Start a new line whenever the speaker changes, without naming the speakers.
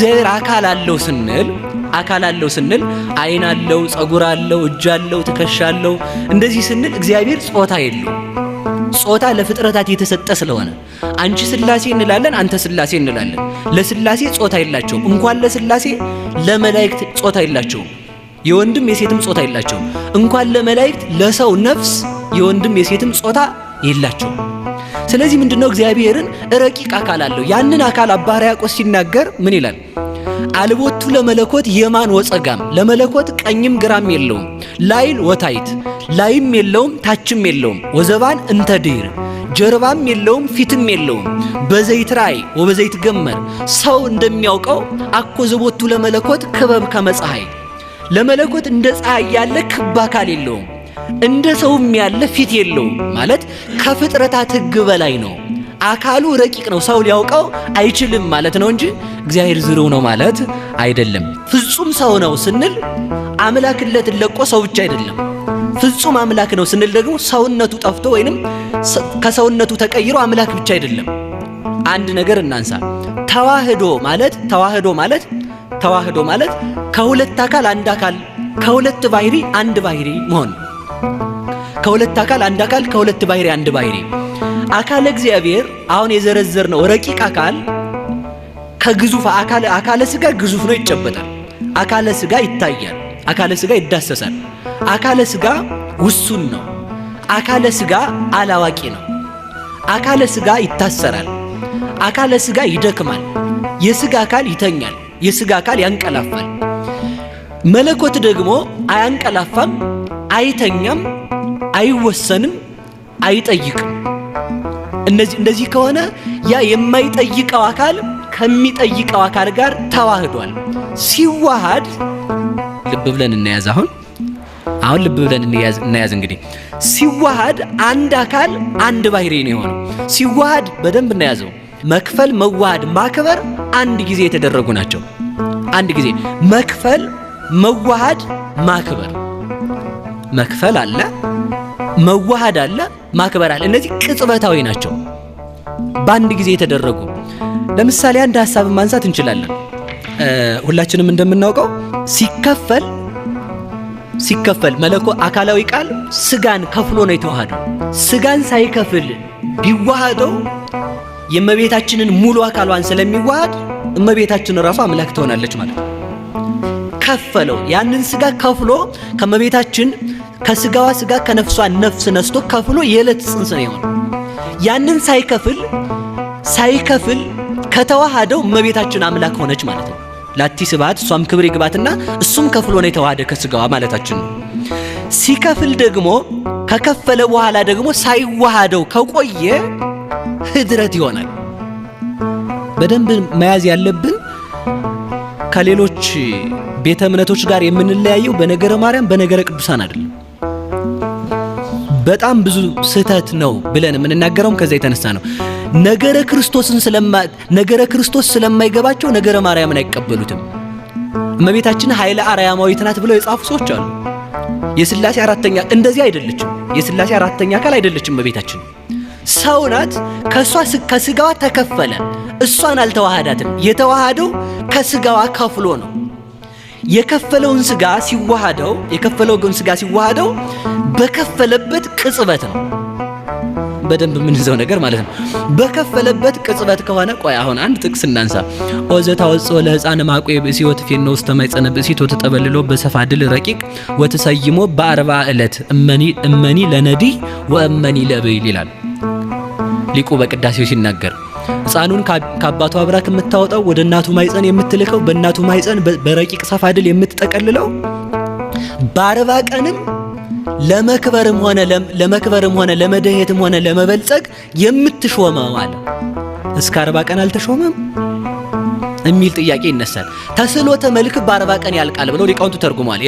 እግዚአብሔር አካል አለው ስንል አይን አለው፣ ጸጉር አለው፣ እጅ አለው፣ ትከሻ አለው እንደዚህ ስንል እግዚአብሔር ጾታ የለው። ጾታ ለፍጥረታት የተሰጠ ስለሆነ አንቺ ሥላሴ እንላለን፣ አንተ ሥላሴ እንላለን። ለሥላሴ ጾታ የላቸውም። እንኳን ለሥላሴ ለመላእክት ጾታ የላቸውም። የወንድም የሴትም ጾታ የላቸውም። እንኳን ለመላእክት ለሰው ነፍስ የወንድም የሴትም ጾታ የላቸውም። ስለዚህ ምንድነው እግዚአብሔርን ረቂቅ አካል አለው። ያንን አካል አባ ሕርያቆስ ሲናገር ምን ይላል? አልቦቱ ለመለኮት የማን ወጸጋም፣ ለመለኮት ቀኝም ግራም የለውም። ላይል ወታይት፣ ላይም የለውም ታችም የለውም። ወዘባን እንተ ድኅር፣ ጀርባም የለውም ፊትም የለውም። በዘይት ራእይ ወበዘይት ገመር፣ ሰው እንደሚያውቀው አኮ ዘቦቱ ለመለኮት ክበብ ከመፀሐይ፣ ለመለኮት እንደ ፀሐይ ያለ ክብ አካል የለውም፣ እንደ ሰውም ያለ ፊት የለውም። ማለት ከፍጥረታት ሕግ በላይ ነው። አካሉ ረቂቅ ነው። ሰው ሊያውቀው አይችልም ማለት ነው እንጂ እግዚአብሔር ዝርው ነው ማለት አይደለም። ፍጹም ሰው ነው ስንል አምላክነትን ለቆ ሰው ብቻ አይደለም። ፍጹም አምላክ ነው ስንል ደግሞ ሰውነቱ ጠፍቶ ወይንም ከሰውነቱ ተቀይሮ አምላክ ብቻ አይደለም። አንድ ነገር እናንሳ። ተዋህዶ ማለት ከሁለት አካል አንድ አካል፣ ከሁለት ባህሪ አንድ ባህሪ መሆን። ከሁለት አካል አንድ አካል፣ ከሁለት ባህሪ አንድ ባህሪ። አካለ እግዚአብሔር አሁን የዘረዘርነው ረቂቅ አካል ከግዙፍ አካለ ሥጋ ግዙፍ ነው፣ ይጨበጣል። አካለ ሥጋ ይታያል፣ አካለ ሥጋ ይዳሰሳል። አካለ ሥጋ ውሱን ነው። አካለ ሥጋ አላዋቂ ነው። አካለ ሥጋ ይታሰራል። አካለ ሥጋ ይደክማል። የሥጋ አካል ይተኛል፣ የሥጋ አካል ያንቀላፋል። መለኮት ደግሞ አያንቀላፋም፣ አይተኛም፣ አይወሰንም፣ አይጠይቅም። እንደዚህ ከሆነ ያ የማይጠይቀው አካል ከሚጠይቀው አካል ጋር ተዋህዷል። ሲዋሃድ ልብ ብለን እናያዝ። አሁን ልብ ብለን እናያዝ። እንግዲህ ሲዋሃድ አንድ አካል አንድ ባህሪ ነው የሆነው። ሲዋሃድ በደንብ እናያዘው። መክፈል፣ መዋሃድ፣ ማክበር አንድ ጊዜ የተደረጉ ናቸው። አንድ ጊዜ መክፈል፣ መዋሃድ፣ ማክበር። መክፈል አለ፣ መዋሃድ አለ፣ ማክበር አለ። እነዚህ ቅጽበታዊ ናቸው፣ በአንድ ጊዜ የተደረጉ። ለምሳሌ አንድ ሐሳብ ማንሳት እንችላለን። ሁላችንም እንደምናውቀው ሲከፈል አካላዊ ቃል ስጋን ከፍሎ ነው የተዋሃደው። ስጋን ሳይከፍል ቢዋሃደው የእመቤታችንን ሙሉ አካሏን ስለሚዋሃድ እመቤታችን ራሷ አምላክ ትሆናለች ማለት ነው። ከፈለው። ያንን ስጋ ከፍሎ ከእመቤታችን ከስጋዋ ስጋ ከነፍሷ ነፍስ ነስቶ ከፍሎ የዕለት ጽንስ ነው የሆነው። ያንን ሳይከፍል ከተዋሃደው እመቤታችን አምላክ ሆነች ማለት ነው። ላቲ ስብሐት፣ እሷም ክብር ይግባትና እሱም ከፍሎ ነው የተዋሃደ ከስጋዋ ማለታችን ነው። ሲከፍል ደግሞ ከከፈለ በኋላ ደግሞ ሳይዋሃደው ከቆየ ህድረት ይሆናል። በደንብ መያዝ ያለብን ከሌሎች ቤተ እምነቶች ጋር የምንለያየው በነገረ ማርያም በነገረ ቅዱሳን አይደለም። በጣም ብዙ ስህተት ነው ብለን የምንናገረውም ከዛ የተነሳ ነው። ነገረ ክርስቶስ ስለማይገባቸው ነገረ ማርያምን አይቀበሉትም። እመቤታችን ኃይለ አርያማዊት ናት ብለው የጻፉ ሰዎች አሉ። የሥላሴ አራተኛ እንደዚህ አይደለችም። የሥላሴ አራተኛ አካል አይደለችም እመቤታችን። ሰው ናት። ከስጋዋ ተከፈለ። እሷን አልተዋሃዳትም። የተዋሃደው ከስጋዋ ከፍሎ ነው። የከፈለውን ስጋ ሲዋሃደው በከፈለበት ቅጽበት ነው። በደንብ የምንይዘው ነገር ማለት ነው። በከፈለበት ቅጽበት ከሆነ ቆይ አሁን አንድ ጥቅስ እናንሳ። ኦዘታ ወጽኦ ለሕፃን ማቆ ብእሲ ወትፌኖ ውስተ ማኅፀነ ብእሲት ወተጠበልሎ በሰፋድል ረቂቅ ወትሰይሞ በ40 ዕለት እመኒ ለነዲህ ወእመኒ ለብይል ይላል ሊቁ በቅዳሴው ሲናገር። ሕፃኑን ከአባቱ አብራክ የምታወጣው ወደ እናቱ ማኅፀን የምትልከው በእናቱ ማኅፀን በረቂቅ ሰፋድል የምትጠቀልለው በ40 ቀንም ለመክበርም ሆነ ለመደየትም ሆነ ለመበልጸግ የምትሾመው አለ። እስከ 40 ቀን አልተሾመም የሚል ጥያቄ ይነሳል። ተስሎተ መልክ በ40 ቀን ያልቃል ብለው ሊቃውንቱ ተርጉሟል።